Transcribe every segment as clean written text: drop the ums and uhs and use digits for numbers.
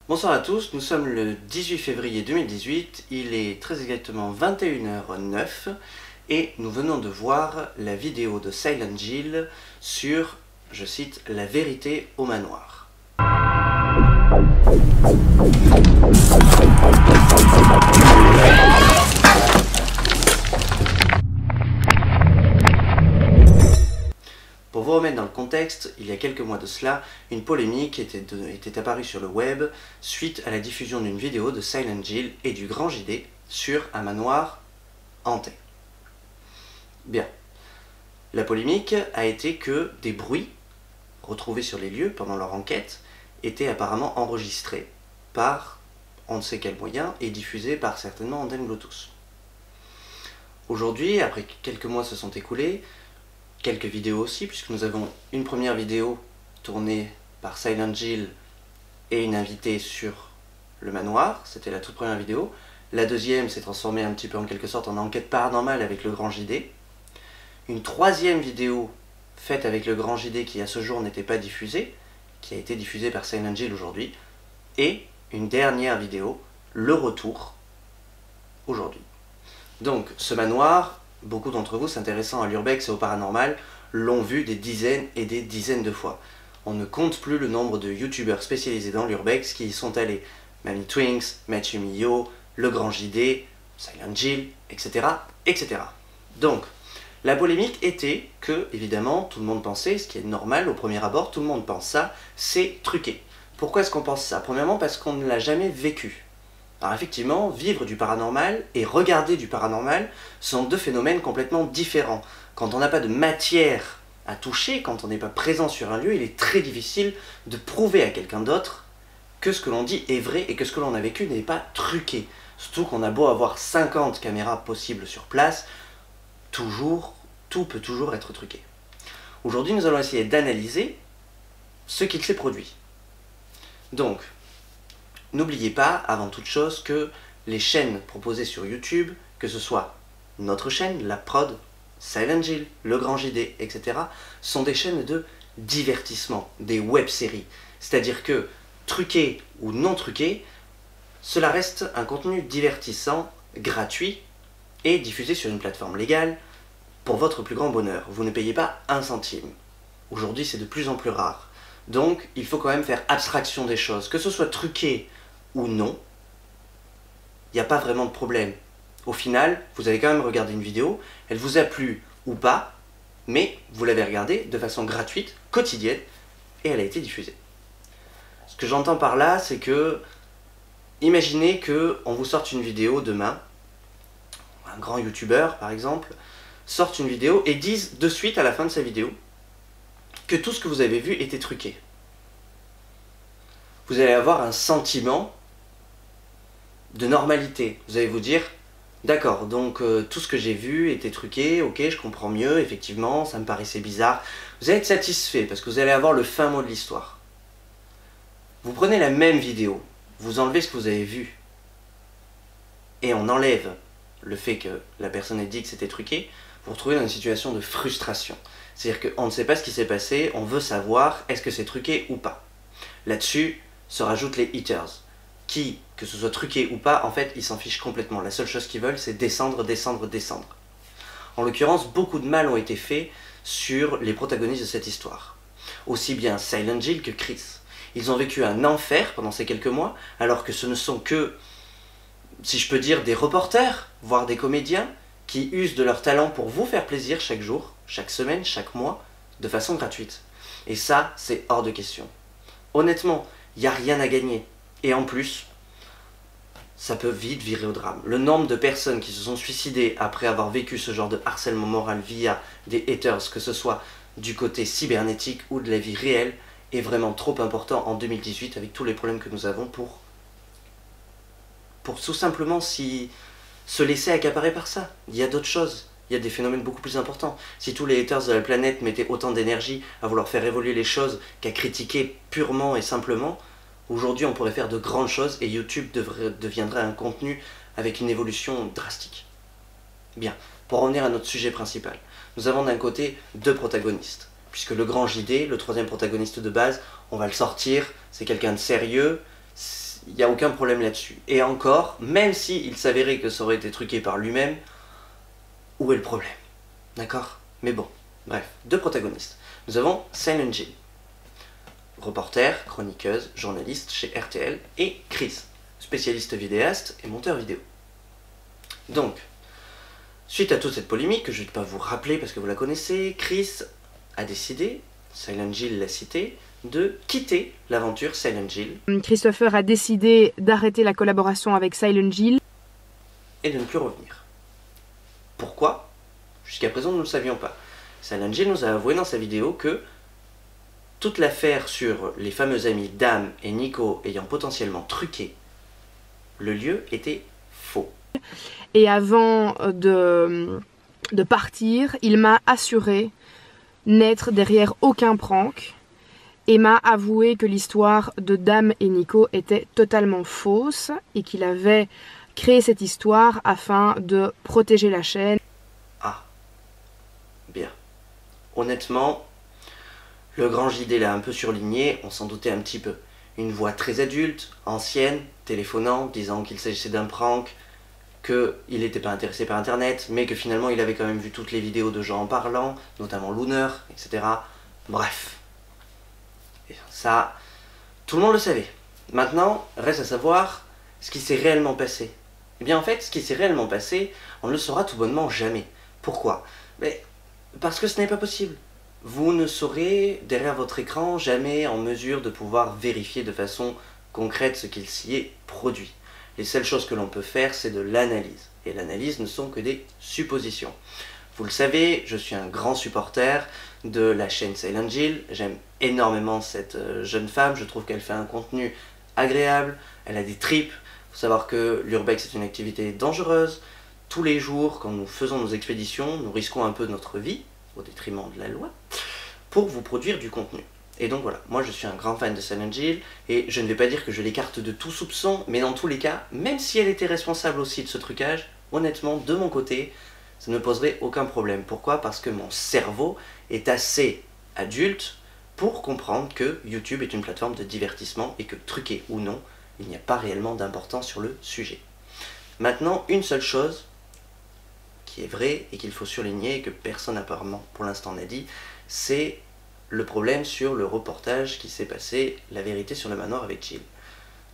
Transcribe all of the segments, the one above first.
Bonsoir à tous, nous sommes le 18 février 2018, il est très exactement 21h09 et nous venons de voir la vidéo de Silent Jill sur, je cite, la vérité au manoir. Pour vous remettre dans le contexte, il y a quelques mois de cela, une polémique était apparue sur le web suite à la diffusion d'une vidéo de Silent Jill et du Grand JD sur un manoir hanté. Bien. La polémique a été que des bruits retrouvés sur les lieux pendant leur enquête étaient apparemment enregistrés par on ne sait quel moyen et diffusés par certainement antenne Bluetooth. Aujourd'hui, après quelques mois se sont écoulés, quelques vidéos aussi, puisque nous avons une première vidéo tournée par Silent Jill et une invitée sur le manoir, c'était la toute première vidéo. La deuxième s'est transformée un petit peu en quelque sorte en enquête paranormale avec le Grand JD. Une troisième vidéo faite avec le Grand JD qui à ce jour n'était pas diffusée, qui a été diffusée par Silent Jill aujourd'hui. Et une dernière vidéo, le retour, aujourd'hui. Donc ce manoir, beaucoup d'entre vous s'intéressant à l'urbex et au paranormal l'ont vu des dizaines et des dizaines de fois. On ne compte plus le nombre de youtubeurs spécialisés dans l'urbex qui y sont allés. Mamie Twinks, Mathieu Millot, Le Grand JD, Silent Jill, etc., etc. Donc, la polémique était que, évidemment, tout le monde pensait, ce qui est normal au premier abord, tout le monde pense ça, c'est truqué. Pourquoi est-ce qu'on pense ça? Premièrement parce qu'on ne l'a jamais vécu. Alors effectivement, vivre du paranormal et regarder du paranormal sont deux phénomènes complètement différents. Quand on n'a pas de matière à toucher, quand on n'est pas présent sur un lieu, il est très difficile de prouver à quelqu'un d'autre que ce que l'on dit est vrai et que ce que l'on a vécu n'est pas truqué. Surtout qu'on a beau avoir 50 caméras possibles sur place, tout peut toujours être truqué. Aujourd'hui, nous allons essayer d'analyser ce qu'il s'est produit. Donc, n'oubliez pas, avant toute chose, que les chaînes proposées sur YouTube, que ce soit notre chaîne, la prod, Silent Jill, Le Grand JD, etc., sont des chaînes de divertissement, des web-séries. C'est-à-dire que, truqué ou non truqué, cela reste un contenu divertissant, gratuit, et diffusé sur une plateforme légale, pour votre plus grand bonheur. Vous ne payez pas un centime. Aujourd'hui, c'est de plus en plus rare. Donc, il faut quand même faire abstraction des choses. Que ce soit truqué ou non, il n'y a pas vraiment de problème. Au final, vous avez quand même regardé une vidéo, elle vous a plu ou pas, mais vous l'avez regardée de façon gratuite, quotidienne, et elle a été diffusée. Ce que j'entends par là, c'est que, imaginez qu'on vous sorte une vidéo demain, un grand youtubeur par exemple, sorte une vidéo et dise de suite à la fin de sa vidéo que tout ce que vous avez vu était truqué. Vous allez avoir un sentiment de normalité. Vous allez vous dire, d'accord, donc tout ce que j'ai vu était truqué, ok, je comprends mieux, effectivement, ça me paraissait bizarre. Vous allez être satisfait parce que vous allez avoir le fin mot de l'histoire. Vous prenez la même vidéo, vous enlevez ce que vous avez vu, et on enlève le fait que la personne ait dit que c'était truqué, vous vous retrouvez dans une situation de frustration. C'est-à-dire qu'on ne sait pas ce qui s'est passé, on veut savoir est-ce que c'est truqué ou pas. Là-dessus se rajoutent les haters, qui, que ce soit truqué ou pas, en fait, ils s'en fichent complètement. La seule chose qu'ils veulent, c'est descendre, descendre, descendre. En l'occurrence, beaucoup de mal ont été faits sur les protagonistes de cette histoire. Aussi bien Silent Jill que Chris. Ils ont vécu un enfer pendant ces quelques mois, alors que ce ne sont que, si je peux dire, des reporters, voire des comédiens, qui usent de leur talent pour vous faire plaisir chaque jour, chaque semaine, chaque mois, de façon gratuite. Et ça, c'est hors de question. Honnêtement, il n'y a rien à gagner. Et en plus, ça peut vite virer au drame. Le nombre de personnes qui se sont suicidées après avoir vécu ce genre de harcèlement moral via des haters, que ce soit du côté cybernétique ou de la vie réelle, est vraiment trop important en 2018 avec tous les problèmes que nous avons pour tout simplement se laisser accaparer par ça. Il y a d'autres choses. Il y a des phénomènes beaucoup plus importants. Si tous les haters de la planète mettaient autant d'énergie à vouloir faire évoluer les choses qu'à critiquer purement et simplement, aujourd'hui on pourrait faire de grandes choses et YouTube deviendrait un contenu avec une évolution drastique. Bien, pour revenir à notre sujet principal, nous avons d'un côté deux protagonistes. Puisque le Grand JD, le troisième protagoniste de base, on va le sortir, c'est quelqu'un de sérieux, Il n'y a aucun problème là-dessus. Et encore, même s'il s'avérait que ça aurait été truqué par lui-même, où est le problème? D'accord? Mais bon, bref, deux protagonistes. Nous avons Silent Jill, reporter, chroniqueuse, journaliste chez RTL, et Chris, spécialiste vidéaste et monteur vidéo. Donc, suite à toute cette polémique, que je ne vais pas vous rappeler parce que vous la connaissez, Chris a décidé, Silent Jill l'a cité, de quitter l'aventure Silent Jill. Christopher a décidé d'arrêter la collaboration avec Silent Jill. Et de ne plus revenir. Pourquoi? Jusqu'à présent, nous ne le savions pas. Silent Jill nous a avoué dans sa vidéo que toute l'affaire sur les fameux amis Dam et Nico ayant potentiellement truqué le lieu était faux. Et avant de partir, il m'a assuré n'être derrière aucun prank et m'a avoué que l'histoire de Dam et Nico était totalement fausse et qu'il avait créé cette histoire afin de protéger la chaîne. Ah, bien. Honnêtement, le grand JD l'a un peu surligné, on s'en doutait un petit peu. Une voix très adulte, ancienne, téléphonant, disant qu'il s'agissait d'un prank, qu'il n'était pas intéressé par Internet, mais que finalement il avait quand même vu toutes les vidéos de gens en parlant, notamment Looner, etc. Bref. Et ça, tout le monde le savait. Maintenant, reste à savoir ce qui s'est réellement passé. Eh bien en fait, ce qui s'est réellement passé, on ne le saura tout bonnement jamais. Pourquoi? Mais parce que ce n'est pas possible. Vous ne serez, derrière votre écran, jamais en mesure de pouvoir vérifier de façon concrète ce qu'il s'y est produit. Les seules choses que l'on peut faire, c'est de l'analyse. Et l'analyse ne sont que des suppositions. Vous le savez, je suis un grand supporter de la chaîne Silent Jill. J'aime énormément cette jeune femme. Je trouve qu'elle fait un contenu agréable. Elle a des tripes. Il faut savoir que l'urbex est une activité dangereuse. Tous les jours, quand nous faisons nos expéditions, nous risquons un peu notre vie, au détriment de la loi, pour vous produire du contenu. Et donc voilà, moi je suis un grand fan de Silent Jill, et je ne vais pas dire que je l'écarte de tout soupçon, mais dans tous les cas, même si elle était responsable aussi de ce trucage, honnêtement, de mon côté, ça ne me poserait aucun problème. Pourquoi? Parce que mon cerveau est assez adulte pour comprendre que YouTube est une plateforme de divertissement et que, truqué ou non, il n'y a pas réellement d'importance sur le sujet. Maintenant, une seule chose qui est vraie et qu'il faut surligner et que personne apparemment pour l'instant n'a dit, c'est le problème sur le reportage qui s'est passé, La vérité sur le manoir avec Jill.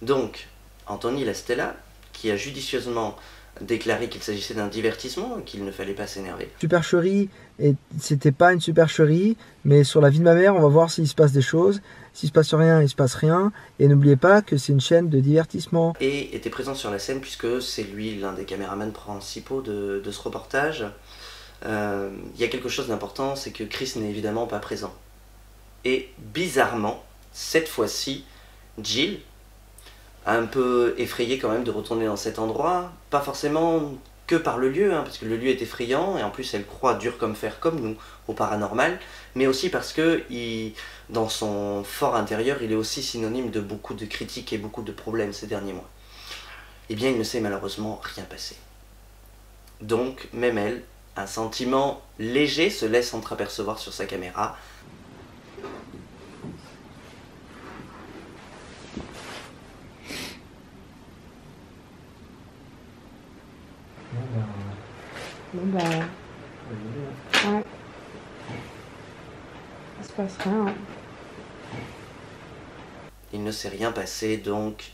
Donc, Anthony Lastella, qui a judicieusement déclaré qu'il s'agissait d'un divertissement et qu'il ne fallait pas s'énerver. Supercherie, et c'était pas une supercherie, mais sur la vie de ma mère, on va voir s'il se passe des choses. S'il se passe rien, il se passe rien. Et n'oubliez pas que c'est une chaîne de divertissement. Et était présent sur la scène puisque c'est lui l'un des caméramans principaux de ce reportage. Il y a quelque chose d'important, c'est que Chris n'est évidemment pas présent. Et bizarrement, cette fois-ci, Jill a un peu effrayé quand même de retourner dans cet endroit, pas forcément que par le lieu, parce que le lieu est effrayant, et en plus elle croit dur comme fer comme nous au paranormal, mais aussi parce que dans son fort intérieur, il est aussi synonyme de beaucoup de critiques et beaucoup de problèmes ces derniers mois. Eh bien, il ne s'est malheureusement rien passé. Donc, même elle, un sentiment léger se laisse entreapercevoir sur sa caméra. Bon bah... ouais. Il se passe rien. Il ne s'est rien passé, donc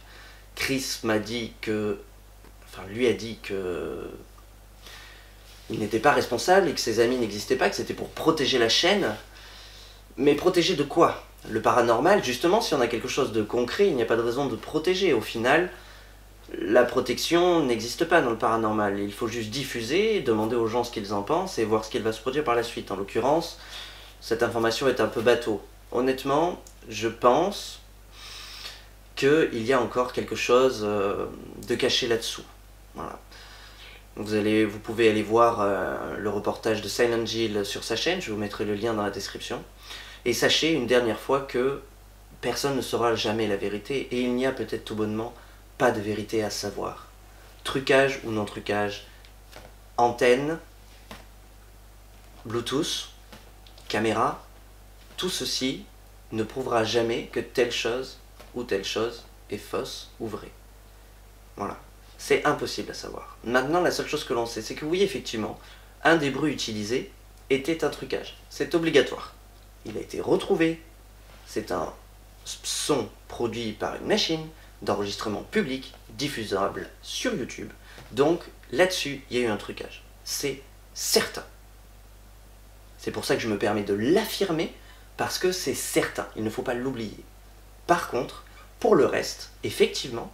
Chris m'a dit que... Enfin, lui a dit que... il n'était pas responsable et que ses amis n'existaient pas, que c'était pour protéger la chaîne. Mais protéger de quoi? Le paranormal, justement, si on a quelque chose de concret, il n'y a pas de raison de protéger. Au final, la protection n'existe pas dans le paranormal. Il faut juste diffuser, demander aux gens ce qu'ils en pensent et voir ce qu'il va se produire par la suite. En l'occurrence, cette information est un peu bateau. Honnêtement, je pense qu'il y a encore quelque chose de caché là-dessous. Voilà. Vous pouvez aller voir le reportage de Silent Jill sur sa chaîne, je vous mettrai le lien dans la description. Et sachez une dernière fois que personne ne saura jamais la vérité, et il n'y a peut-être tout bonnement pas de vérité à savoir. Trucage ou non trucage, antenne, Bluetooth, caméra, tout ceci ne prouvera jamais que telle chose ou telle chose est fausse ou vraie. Voilà. C'est impossible à savoir. Maintenant, la seule chose que l'on sait, c'est que oui, effectivement, un des bruits utilisés était un trucage. C'est obligatoire. Il a été retrouvé. C'est un son produit par une machine d'enregistrement public, diffusable sur YouTube. Donc, là-dessus, il y a eu un trucage. C'est certain. C'est pour ça que je me permets de l'affirmer, parce que c'est certain. Il ne faut pas l'oublier. Par contre, pour le reste, effectivement,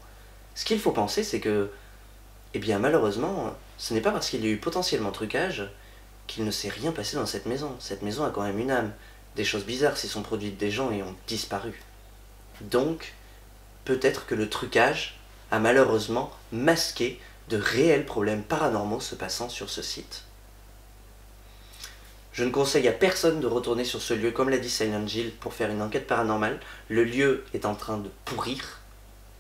ce qu'il faut penser, c'est que, eh bien, malheureusement, ce n'est pas parce qu'il y a eu potentiellement trucage qu'il ne s'est rien passé dans cette maison. Cette maison a quand même une âme. Des choses bizarres s'y sont produites, des gens y ont disparu. Donc, peut-être que le trucage a malheureusement masqué de réels problèmes paranormaux se passant sur ce site. Je ne conseille à personne de retourner sur ce lieu, comme l'a dit Silent Jill, pour faire une enquête paranormale. Le lieu est en train de pourrir.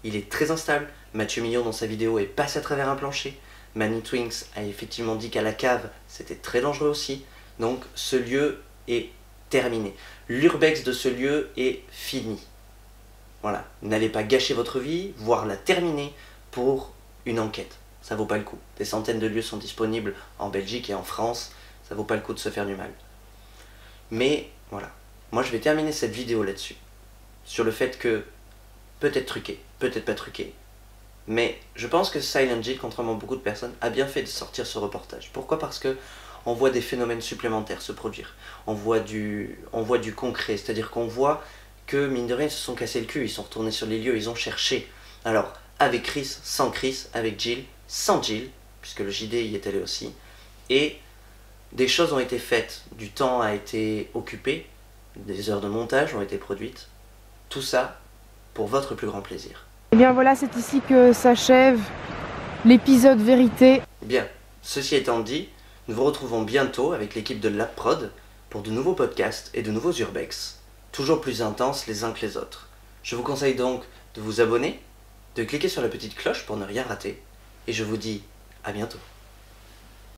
Il est très instable. Mathieu Millot, dans sa vidéo, est passé à travers un plancher. Manny Twinks a effectivement dit qu'à la cave, c'était très dangereux aussi. Donc, ce lieu est terminé. L'urbex de ce lieu est fini. Voilà. N'allez pas gâcher votre vie, voire la terminer pour une enquête. Ça vaut pas le coup. Des centaines de lieux sont disponibles en Belgique et en France. Ça vaut pas le coup de se faire du mal. Mais, voilà. Moi, je vais terminer cette vidéo là-dessus. Sur le fait que, peut-être truqué, peut-être pas truqué. Mais je pense que Silent Jill, contrairement à beaucoup de personnes, a bien fait de sortir ce reportage. Pourquoi? Parce que on voit des phénomènes supplémentaires se produire. On voit du concret, c'est-à-dire qu'on voit que, mine de rien, ils se sont cassés le cul, ils sont retournés sur les lieux, ils ont cherché. Alors, avec Chris, sans Chris, avec Jill, sans Jill, puisque le JD y est allé aussi, et des choses ont été faites, du temps a été occupé, des heures de montage ont été produites, tout ça pour votre plus grand plaisir. Et bien voilà, c'est ici que s'achève l'épisode vérité. Bien, ceci étant dit, nous vous retrouvons bientôt avec l'équipe de LabProd pour de nouveaux podcasts et de nouveaux urbex, toujours plus intenses les uns que les autres. Je vous conseille donc de vous abonner, de cliquer sur la petite cloche pour ne rien rater, et je vous dis à bientôt.